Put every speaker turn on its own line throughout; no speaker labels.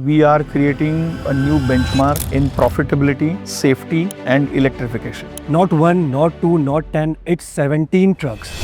we are creating a new benchmark in profitability, safety, and electrification.
Not one, not two, not 10, it's 17 trucks.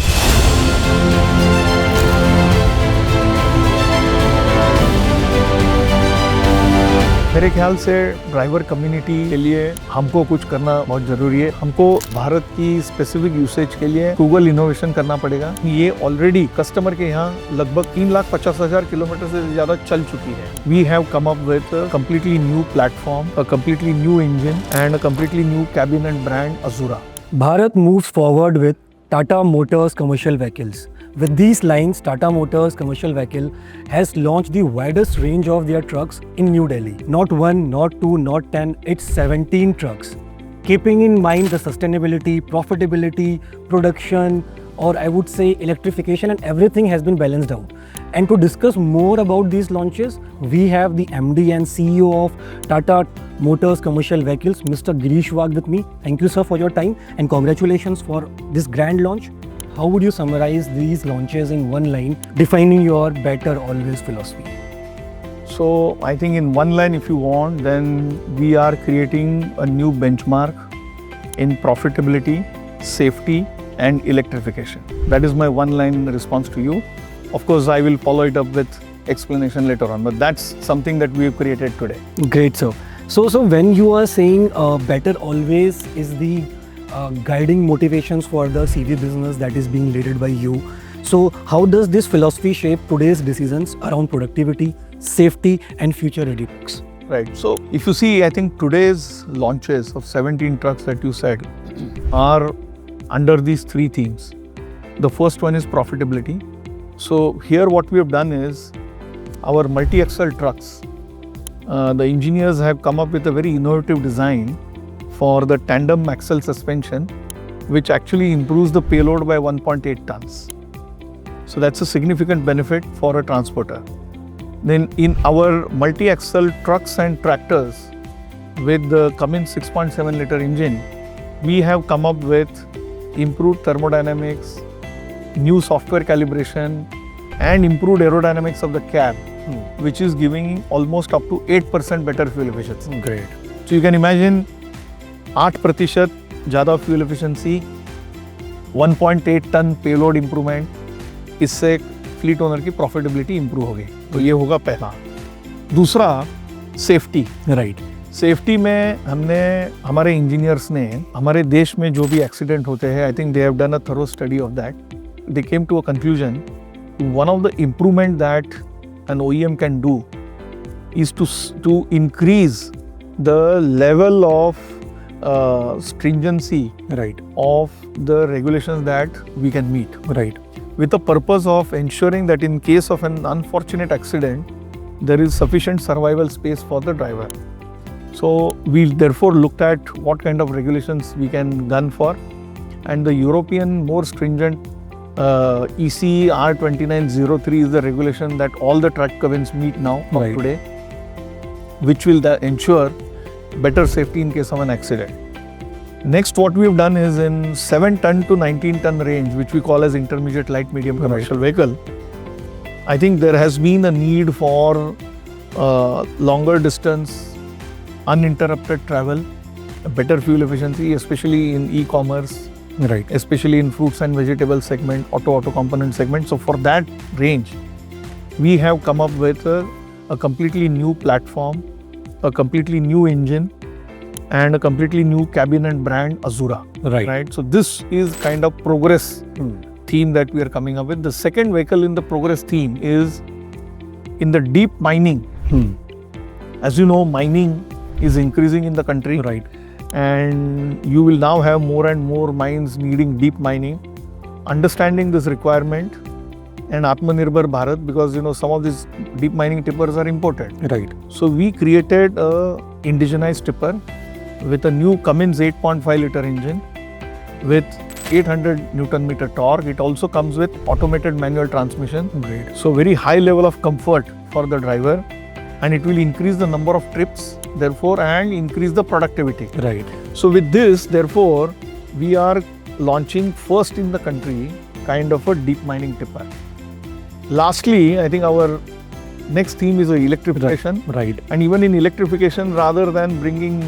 मेरे ख्याल से driver community के लिए हमको कुछ करना बहुत जरूरी है। हमको भारत की स्पेसिफिक यूसेज के लिए गूगल इनोवेशन करना पड़ेगा। ये ऑलरेडी कस्टमर के यहाँ लगभग 3,50,000 किलोमीटर से ज्यादा चल चुकी है। We have come up with completely new platform, a completely new engine and a completely new cabin and brand Azura.
Bharat moves forward with Tata Motors commercial vehicles. With these lines, Tata Motors commercial vehicle has launched the widest range of their trucks in New Delhi. Not one, not two, not 10, it's 17 trucks. Keeping in mind the sustainability, profitability, production, or I would say electrification, and everything has been balanced out. And to discuss more about these launches, we have the MD and CEO of Tata Motors Commercial Vehicles, Mr. Girish Wagh with me. Thank you, sir, for your time and congratulations for this grand launch. How would you summarize these launches in one line, defining your better always philosophy?
So I think in one line, if you want, then we are creating a new benchmark in profitability, safety, and electrification. That is my one line response to you. Of course, I will follow it up with explanation later on, but that's something that we have created today.
Great, sir. So when you are saying better always is the guiding motivations for the CV business that is being led by you. So how does this philosophy shape today's decisions around productivity, safety, and future-ready trucks?
Right. So if you see, I think today's launches of 17 trucks that you said are under these three themes. The first one is profitability. So here what we have done is our multi-axle trucks. The engineers have come up with a very innovative design for the tandem axle suspension, which actually improves the payload by 1.8 tons. So that's a significant benefit for a transporter. Then in our multi-axle trucks and tractors with the Cummins 6.7 liter engine, we have come up with improved thermodynamics, new software calibration, and improved aerodynamics of the cab, which is giving almost up to 8% better fuel efficiency.
Great.
So you can imagine 8% ज़्यादा fuel efficiency, 1.8 ton payload improvement, इससे fleet owner की profitability improve होगी. तो ये होगा पहला. दूसरा safety.
Right.
Safety में हमने हमारे इंजीनियर्स ने हमारे देश में जो भी एक्सीडेंट होते हैं, I think they have done a thorough study of that. They came to a conclusion one of the improvement that an OEM can do is to increase the level of stringency of the regulations that we can meet.
Right.
With the purpose of ensuring that in case of an unfortunate accident, there is sufficient survival space for the driver. So we therefore looked at what kind of regulations we can gun for, and the European more stringent EC R2903 is the regulation that all the truck cabins meet now today, which will ensure better safety in case of an accident. Next, what we have done is in 7 ton to 19 ton range, which we call as intermediate light medium commercial vehicle, I think there has been a need for longer distance, uninterrupted travel, better fuel efficiency, especially in e-commerce, especially in fruits and vegetable segment, auto component segment. So for that range, we have come up with a completely new platform, a completely new engine, and a completely new cabin and brand Azura. Right. So this is kind of progress theme that we are coming up with. The second vehicle in the progress theme is in the deep mining. As you know, mining is increasing in the country.
Right.
And you will now have more and more mines needing deep mining. Understanding this requirement and Atmanirbhar Bharat, because some of these deep mining tippers are imported.
Right.
So we created a indigenized tipper with a new Cummins 8.5 liter engine with 800 Newton meter torque. It also comes with automated manual transmission.
Great.
So very high level of comfort for the driver, and it will increase the number of trips, therefore, and increase the productivity.
Right.
So with this, therefore, we are launching first in the country kind of a deep mining tipper. Lastly, I think our next theme is electrification.
Right.
And even in electrification, rather than bringing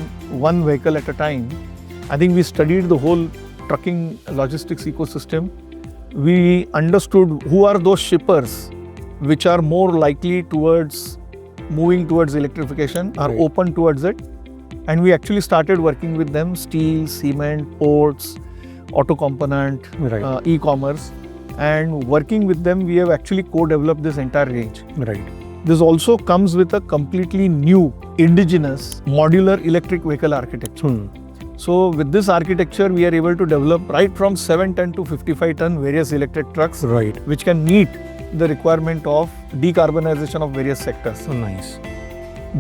one vehicle at a time, I think we studied the whole trucking logistics ecosystem. We understood who are those shippers which are more likely towards moving towards electrification, are
Right.
open towards it. And we actually started working with them: steel, cement, ports, auto component,
Right.
e-commerce. And working with them, we have actually co-developed this entire range.
Right.
This also comes with a completely new indigenous modular electric vehicle architecture. So with this architecture, we are able to develop right from 7 ton to 55 ton various electric trucks,
Right.
which can meet the requirement of decarbonization of various sectors.
So nice.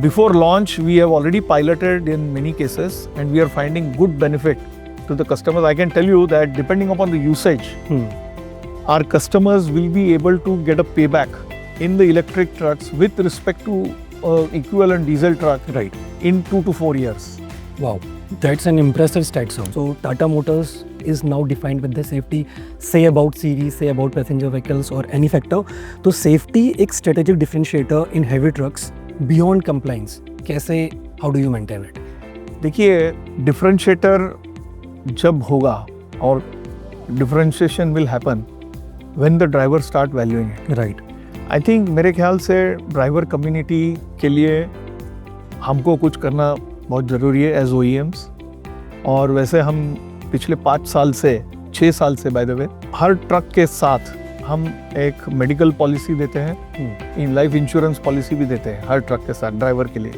Before launch, we have already piloted in many cases, and we are finding good benefit to the customers. I can tell you that depending upon the usage, our customers will be able to get a payback in the electric trucks with respect to equivalent diesel truck
Right.
in 2 to 4 years.
Wow, that's an impressive stat, sir. So Tata Motors is now defined with the safety, say about series, say about passenger vehicles or any factor. तो safety एक strategic differentiator in heavy trucks beyond compliance. कैसे, how do you maintain it?
देखिए, differentiator जब होगा और differentiation will happen when the driver start valuing it.
Right.
I think मेरे ख्याल से ड्राइवर कम्युनिटी के लिए हमको कुछ करना बहुत ज़रूरी है एज OEMs. और वैसे हम पिछले 5 साल से 6 साल से by the way her truck के साथ हम एक मेडिकल पॉलिसी देते हैं, इन लाइफ इंश्योरेंस पॉलिसी भी देते हैं हर ट्रक के साथ ड्राइवर के लिए.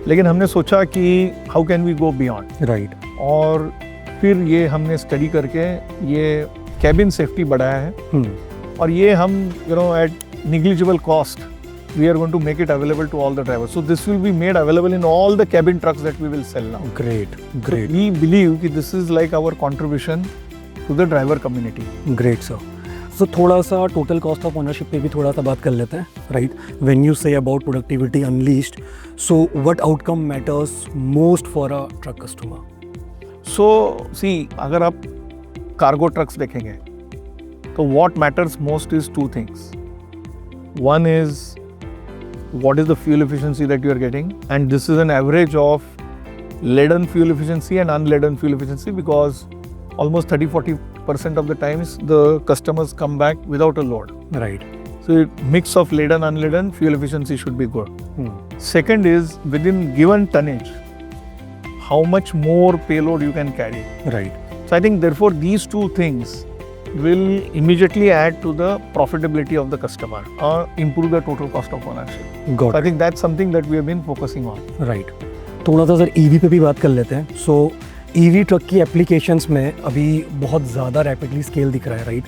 लेकिन हमने सोचा कि how can we go beyond,
Right.
और फिर ये हमने स्टडी करके ये कैबिन सेफ्टी बढ़ाया है. और ये हम at negligible cost we are going to make it available to all the drivers. So this will be made available in all the cabin trucks that we will sell now.
Great.
So
Great.
we believe that this is like our contribution to the driver community.
Great, sir. So थोड़ा सा total cost of ownership पे भी थोड़ा सा बात कर लेते हैं, right? When you say about productivity unleashed, so what outcome matters most for a truck customer?
So see, अगर आप cargo trucks देखेंगे, तो what matters most is 2 things. One is what is the fuel efficiency that you are getting, and this is an average of laden fuel efficiency and unladen fuel efficiency, because almost 30-40% of the times the customers come back without a load.
Right.
So mix of laden unladen fuel efficiency should be good. Second is within given tonnage, how much more payload you can carry.
Right.
So I think therefore these 2 things will immediately add to the profitability of the customer or improve the total cost of ownership.
Got
So I
it.
think that's something that we have been focusing on.
Right. थोड़ा सा sir EV पे भी बात कर लेते हैं. सो EV truck की applications में अभी बहुत ज़्यादा रैपिडली स्केल दिख रहा है, right?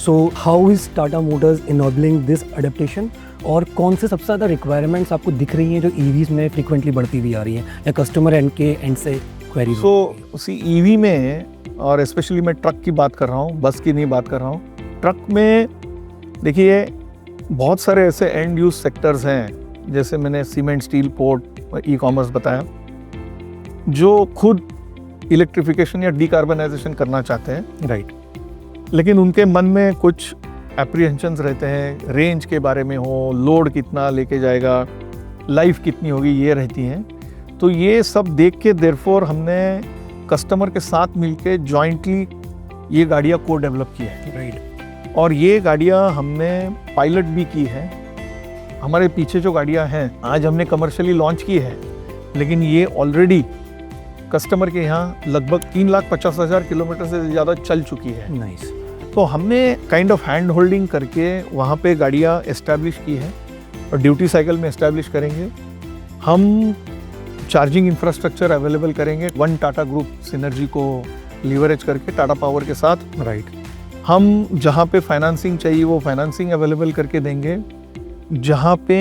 So how is Tata Motors enabling this adaptation, और कौन से सबसे ज़्यादा रिक्वायरमेंट्स आपको दिख रही हैं जो EVs में फ्रीक्वेंटली बढ़ती हुई आ रही हैं या कस्टमर एंड के एंड से क्वेरीज?
So see, EV में, और स्पेशली मैं ट्रक की बात कर रहा हूँ, बस की नहीं बात कर रहा हूँ. ट्रक में देखिए बहुत सारे ऐसे एंड यूज सेक्टर्स हैं, जैसे मैंने सीमेंट, स्टील, पोर्ट, ई-कॉमर्स बताया, जो खुद इलेक्ट्रिफिकेशन या डीकार्बनाइजेशन करना चाहते हैं.
राइट.
लेकिन उनके मन में कुछ एप्रीहेंशंस रहते हैं, रेंज के बारे में हो, लोड कितना लेके जाएगा, लाइफ कितनी होगी, ये रहती हैं. तो ये सब देख के देयरफॉर हमने कस्टमर के साथ मिलके जॉइंटली ये गाड़ियाँ को डेवलप की है.
राइट.
और ये गाड़ियाँ हमने पायलट भी की है. हमारे पीछे जो गाड़ियाँ हैं आज हमने कमर्शियली लॉन्च की है, लेकिन ये ऑलरेडी कस्टमर के यहाँ लगभग 3,50,000 किलोमीटर से ज़्यादा चल चुकी है.
नाइस.
तो हमने काइंड ऑफ हैंड होल्डिंग करके वहाँ पे गाड़ियाँ एस्टैब्लिश की है और ड्यूटी साइकिल में एस्टैब्लिश करेंगे. हम चार्जिंग इंफ्रास्ट्रक्चर अवेलेबल करेंगे, वन टाटा ग्रुप सिनर्जी को लीवरेज करके टाटा पावर के साथ.
राइट.
हम जहाँ पे फाइनेंसिंग चाहिए वो फाइनेंसिंग अवेलेबल करके देंगे. जहाँ पे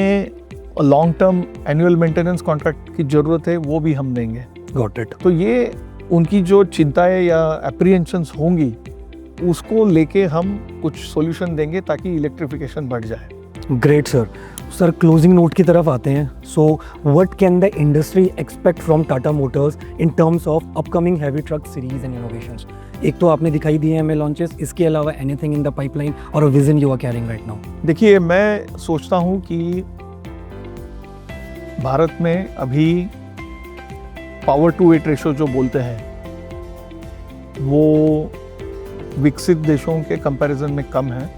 long term annual maintenance contract की ज़रूरत है वो भी हम देंगे.
Got it.
तो ये उनकी जो चिंताएं या एप्रीहेंशंस होंगी उसको लेके हम कुछ सॉल्यूशन देंगे ताकि इलेक्ट्रिफिकेशन बढ़ जाए.
Great sir. Sir closing note की तरफ आते हैं. So what can the industry expect from Tata Motors in terms of upcoming heavy truck series and innovations? एक तो आपने दिखाई दिए हैं हमें लॉन्चेस, इसके अलावा एनीथिंग इन द पाइपलाइन और a vision you are carrying right now?
देखिए, मैं सोचता हूँ कि भारत में अभी पावर टू वेट रेशो जो बोलते हैं वो विकसित देशों के कंपैरिजन में कम है,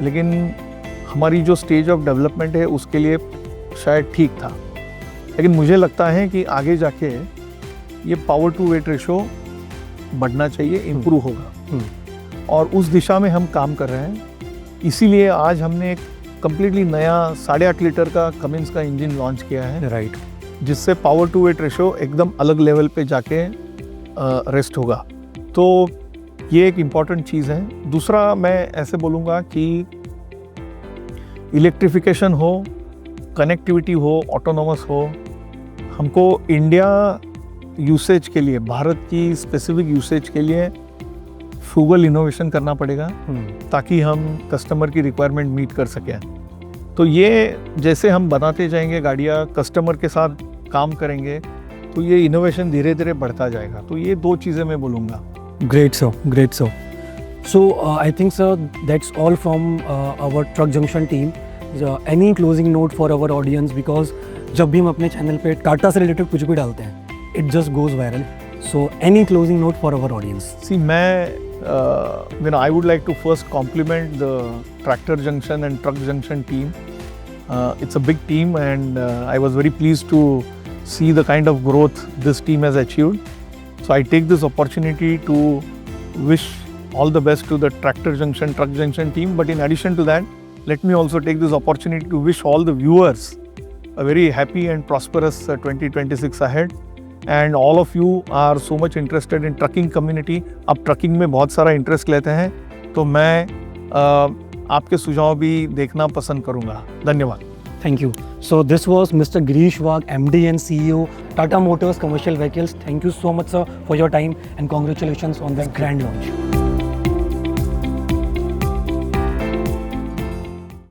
लेकिन हमारी जो स्टेज ऑफ डेवलपमेंट है उसके लिए शायद ठीक था. लेकिन मुझे लगता है कि आगे जाके ये पावर टू वेट रेशो बढ़ना चाहिए, इम्प्रूव होगा, और उस दिशा में हम काम कर रहे हैं. इसीलिए आज हमने एक कम्प्लीटली नया 8.5 लीटर का कमिंस का इंजन लॉन्च किया है,
राइट,
जिससे पावर टू वेट रेशो एकदम अलग लेवल पे जाके रेस्ट होगा. तो ये एक इम्पॉर्टेंट चीज़ है. दूसरा मैं ऐसे बोलूँगा कि इलेक्ट्रिफिकेशन हो, कनेक्टिविटी हो, ऑटोनोमस हो, हमको इंडिया यूसेज के लिए, भारत की स्पेसिफिक यूसेज के लिए फ्रूगल इनोवेशन करना पड़ेगा ताकि हम कस्टमर की रिक्वायरमेंट मीट कर सकें. तो ये जैसे हम बनाते जाएंगे गाड़ियाँ, कस्टमर के साथ काम करेंगे, तो ये इनोवेशन धीरे धीरे बढ़ता जाएगा. तो ये दो चीज़ें मैं बोलूँगा.
Great, sir. Great, sir. So, I think, sir, that's all from our Truck Junction team. Any closing note for our audience? Because जब भी हम अपने चैनल पे टाटा से रिलेटेड कुछ भी डालते हैं, it just goes viral. So, any closing note for our audience?
See, I would like to first compliment the Tractor Junction and Truck Junction team. It's a big team, and I was very pleased to see the kind of growth this team has achieved. So I take this opportunity to wish all the best to the Tractor Junction, Truck Junction team. But in addition to that, let me also take this opportunity to wish all the viewers a very happy and prosperous 2026 ahead. And all of you are so much interested in trucking community. अब trucking में बहुत सारा interest लेते हैं, तो मैं आपके सुझाव भी देखना पसंद करूँगा. धन्यवाद.
Thank you. So this was Mr. Girish Wagh, MD and CEO, Tata Motors Commercial Vehicles. Thank you so much, sir, for your time, and congratulations on this grand launch.